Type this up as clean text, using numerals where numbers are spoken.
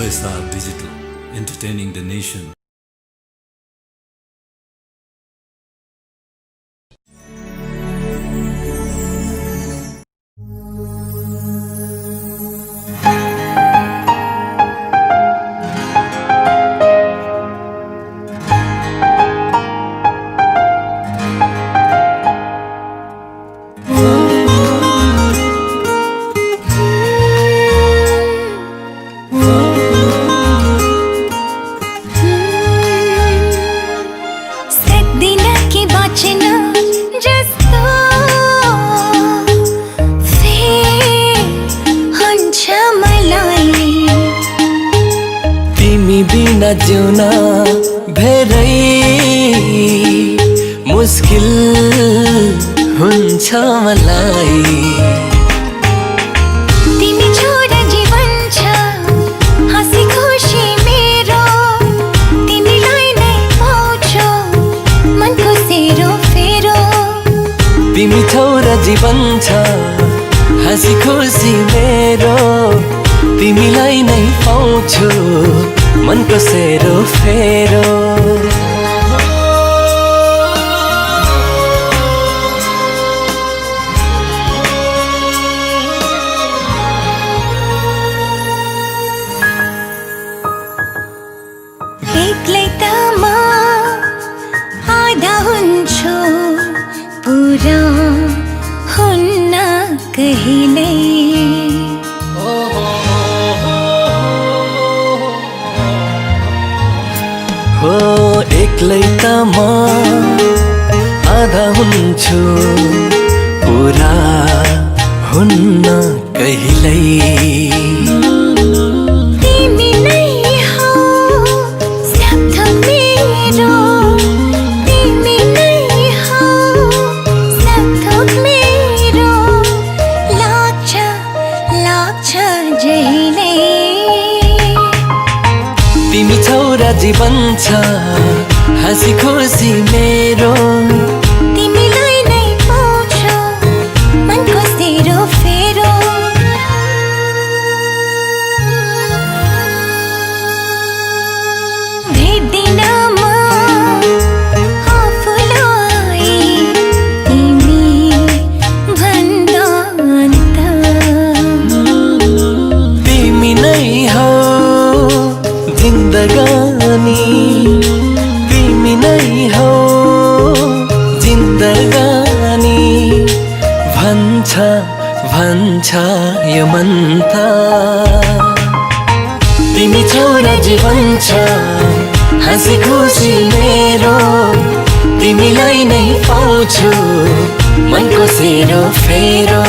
OSR Digital, entertaining the nation. बिना जिउन धेरै मुस्किल हुन्छ मलाई। तिमी छोरा जीवन छ हाँसी खुसी मेरो, तिमीलाई नै पाउँछु मनको सेरो फेरो। तिमी छोरा जीवन छ हाँसी खुसी मेरो, तिमीलाई नै पाउँछु मनको सेरो फेरो। एक्लै त म आधा हुन्छु, पुरा हुन्न कहिल्यै। हो एक्लै त म आधा हुन्छु, पुरा हुन्न कहिल्यै। तिमी नै हौ सब थोक मेरो, तिमी नै हौ सब थोक मेरो। लाग्छ लाग्छ जहिले तिमी छोरा जीवन छ हाँसी खुसी मेरो, तिमीलाई नै पाउँछु मनको सेरो फेरो। भेट्दिन म आफूलाई तिमी भन्दा अन्त। तिमी नै हौ जिन्दगानी, तिमी नै हौ जिन्दगानी। भन्छ भन्छ यो मन त तिमी छोरा जीवन छ हाँसी खुसी मेरो, तिमीलाई नै पाउँछु मनको सेरो फेरो।